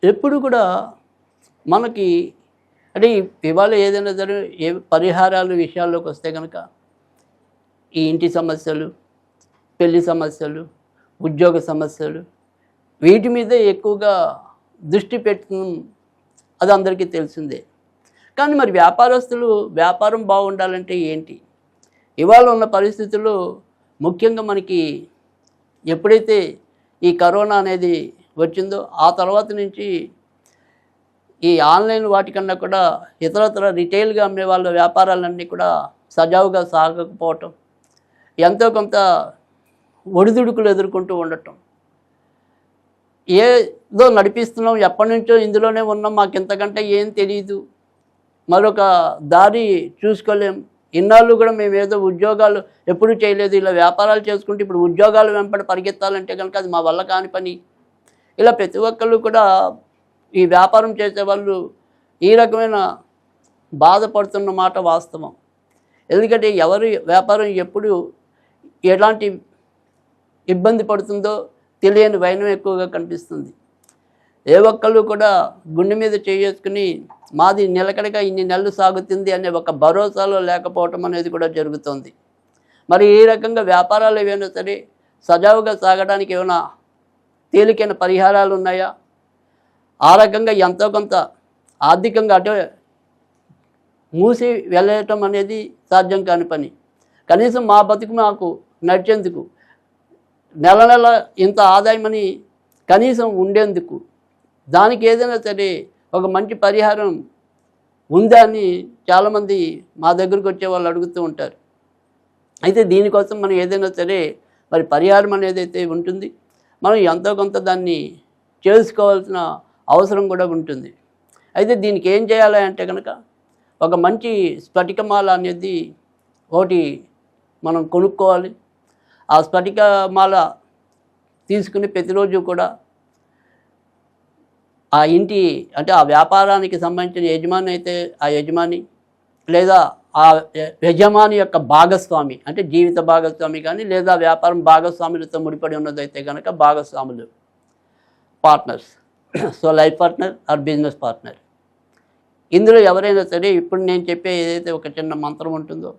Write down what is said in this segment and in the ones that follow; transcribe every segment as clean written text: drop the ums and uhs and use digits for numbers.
ఎప్పుడు కూడా మనకి అంటే ఇవాళ ఏదైనా సరే ఏ పరిహారాలు విషయాల్లోకి వస్తే కనుక ఈ ఇంటి సమస్యలు, పెళ్లి సమస్యలు, ఉద్యోగ సమస్యలు వీటి మీదే ఎక్కువగా దృష్టి పెట్టడం అది అందరికీ తెలిసిందే. కానీ మరి వ్యాపారస్తులు వ్యాపారం బాగుండాలంటే ఏంటి? ఇవాళ ఉన్న పరిస్థితుల్లో ముఖ్యంగా మనకి ఎప్పుడైతే ఈ కరోనా అనేది వచ్చిందో ఆ తర్వాత నుంచి ఈ ఆన్లైన్ వాటికన్నా కూడా ఇతరత్ర రిటైల్గా అమ్మే వాళ్ళ వ్యాపారాలన్నీ కూడా సజావుగా సాగకపోవటం, ఎంతో కొంత ఒడిదుడుకులు ఎదుర్కొంటూ ఉండటం, ఏదో నడిపిస్తున్నాం, ఎప్పటి నుంచో ఇందులోనే ఉన్నాం, మాకు ఇంతకంటే ఏం తెలియదు, మరొక దారి చూసుకోలేం, ఇన్నాళ్ళు కూడా మేము ఏదో ఉద్యోగాలు ఎప్పుడూ చేయలేదు, ఇలా వ్యాపారాలు చేసుకుంటే ఇప్పుడు ఉద్యోగాలు వెంబడి పరిగెత్తాలంటే కనుక అది మా వల్ల కాని పని. ఇలా ప్రతి ఒక్కళ్ళు కూడా ఈ వ్యాపారం చేసేవాళ్ళు ఈ రకమైన బాధపడుతున్న మాట వాస్తవం. ఎందుకంటే ఎవరి వ్యాపారం ఎప్పుడు ఎలాంటి ఇబ్బంది పడుతుందో తెలియని వైనం ఎక్కువగా కనిపిస్తుంది. ఏ ఒక్కళ్ళు కూడా గుండె మీద చేసుకుని మాది నిలకడగా ఇన్ని నెలలు సాగుతుంది అనే ఒక భరోసాలో లేకపోవటం అనేది కూడా జరుగుతుంది. మరి ఈ రకంగా వ్యాపారాలు ఏవైనా సరే సజావుగా సాగడానికి ఏమైనా తేలికైన పరిహారాలు ఉన్నాయా? ఆ రకంగా ఎంతో కొంత ఆర్థికంగా అటు మూసి వెళ్ళటం అనేది సాధ్యం కాని పని. కనీసం మా బతుకు మాకు నడిచేందుకు నెల నెల ఇంత ఆదాయమని కనీసం ఉండేందుకు దానికి ఏదైనా సరే ఒక మంచి పరిహారం ఉందా అని చాలామంది మా దగ్గరకు వచ్చే వాళ్ళు అడుగుతూ ఉంటారు. అయితే దీనికోసం మనం ఏదైనా సరే మరి పరిహారం అనేది అయితే ఉంటుంది, మనం ఎంతో కొంత దాన్ని చేసుకోవాల్సిన అవసరం కూడా ఉంటుంది. అయితే దీనికి ఏం చేయాలి అంటే కనుక ఒక మంచి స్ఫటికమాల అనేది ఒకటి మనం కొనుక్కోవాలి. ఆ స్ఫటికమాల తీసుకుని ప్రతిరోజు కూడా ఆ ఇంటి అంటే ఆ వ్యాపారానికి సంబంధించిన యజమాని అయితే ఆ యజమాని లేదా ఆ యజమాని యొక్క భాగస్వామి అంటే జీవిత భాగస్వామి కానీ లేదా వ్యాపారం భాగస్వాములతో ముడిపడి ఉన్నదైతే కనుక భాగస్వాములు, partners, so life partner or business partner, ఇందులో ఎవరైనా సరే ఇప్పుడు నేను చెప్పే ఏదైతే ఒక చిన్న మంత్రం ఉంటుందో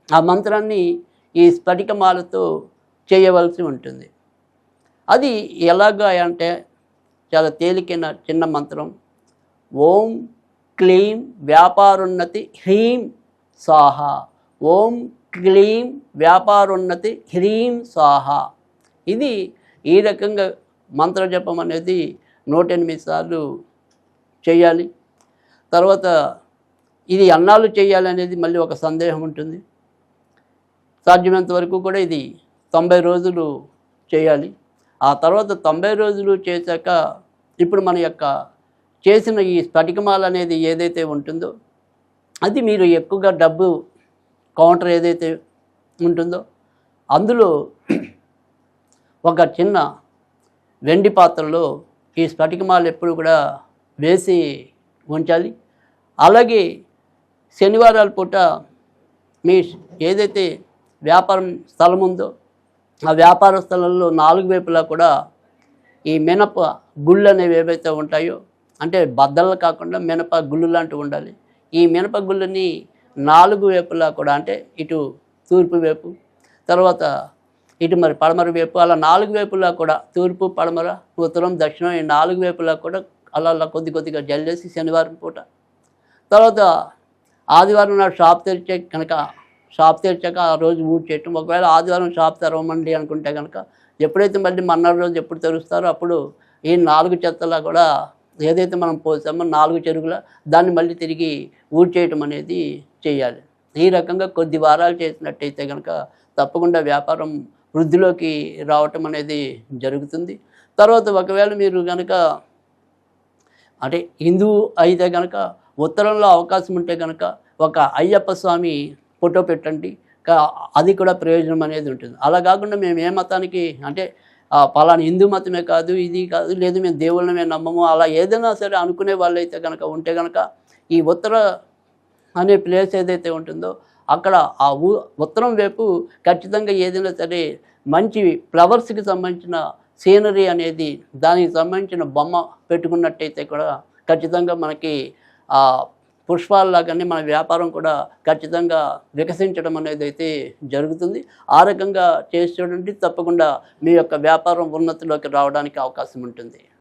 ఆ మంత్రాన్ని ఈ స్ఫటికమాలతో చేయవలసి ఉంటుంది. అది ఎలాగా అంటే చాలా తేలికైన చిన్న మంత్రం. ఓం క్లీం వ్యాపారోన్నతి హ్రీం స్వాహ, ఓం క్లీం వ్యాపారోన్నతి హ్రీం స్వాహ. ఇది ఈ రకంగా మంత్ర జపం అనేది 108 సార్లు చేయాలి. తర్వాత ఇది అన్నాళ్ళు చేయాలి అనేది మళ్ళీ ఒక సందేహం ఉంటుంది. సాధ్యమైనంత వరకు కూడా ఇది 90 రోజులు చేయాలి. ఆ తర్వాత 90 రోజులు చేశాక ఇప్పుడు మన యొక్క చేసిన ఈ స్ఫటికమాల అనేది ఏదైతే ఉంటుందో అది మీరు ఎక్కువగా డబ్బు కౌంటర్ ఏదైతే ఉంటుందో అందులో ఒక చిన్న వెండి పాత్రలో ఈ స్ఫటికమాల ఎప్పుడు కూడా వేసి ఉంచాలి. అలాగే శనివారాల పూట మీ ఏదైతే వ్యాపారం స్థలం ఉందో ఆ వ్యాపార స్థలంలో 4 వైపులా కూడా ఈ మినప గుళ్ళు అనేవి ఏవైతే ఉంటాయో అంటే బద్దలు కాకుండా మినప గుళ్ళు లాంటివి ఉండాలి. ఈ మినప గుళ్ళని 4 వైపులా కూడా అంటే ఇటు తూర్పు వైపు, తర్వాత ఇటు మరి పడమర వైపు, అలా 4 వైపులా కూడా తూర్పు, పడమర, ఉత్తరం, దక్షిణం ఈ 4 వైపులా కూడా అలా కొద్దిగా జల్లేసి శనివారం పూట, తర్వాత ఆదివారం నాడు షాప్ తెరిచే కనుక షాప్ తెరిచాక ఆ రోజు ఊడ్చేయటం. ఒకవేళ ఆదివారం షాప్ తెరవమండి అనుకుంటే కనుక ఎప్పుడైతే మళ్ళీ మన్నాడు రోజు ఎప్పుడు తెరుస్తారో అప్పుడు ఈ 4 చెత్తలా కూడా ఏదైతే మనం పోసామో 4 చెరుగుల దాన్ని మళ్ళీ తిరిగి ఊడ్చేయటం అనేది చేయాలి. ఈ రకంగా కొద్ది వారాలు చేసినట్టయితే కనుక తప్పకుండా వ్యాపారం వృద్ధిలోకి రావటం అనేది జరుగుతుంది. తర్వాత ఒకవేళ మీరు కనుక అంటే హిందువు అయితే కనుక ఉత్తరంలో అవకాశం ఉంటే కనుక ఒక అయ్యప్ప స్వామి ఫోటో పెట్టండి, అది కూడా ప్రయోజనం అనేది ఉంటుంది. అలా కాకుండా మేము ఏ మతానికి అంటే పలానా హిందూ మతమే కాదు ఇది కాదు లేదు మేము దేవుళ్ళమే నమ్మము అలా ఏదైనా సరే అనుకునే వాళ్ళైతే కనుక ఉంటే కనుక ఈ ఉత్తర అనే ప్లేస్ ఏదైతే ఉంటుందో అక్కడ ఆ ఉత్తరం వైపు ఖచ్చితంగా ఏదైనా సరే మంచి ఫ్లవర్స్కి సంబంధించిన సీనరీ అనేది దానికి సంబంధించిన బొమ్మ పెట్టుకున్నట్టయితే కూడా ఖచ్చితంగా మనకి ఆ పుష్పాలలాగానే మన వ్యాపారం కూడా ఖచ్చితంగా వికసించడం అనేది అయితే జరుగుతుంది. ఆ రకంగా చేసి చూడండి, తప్పకుండా మీ యొక్క వ్యాపారం ఉన్నతిలోకి రావడానికి అవకాశం ఉంటుంది.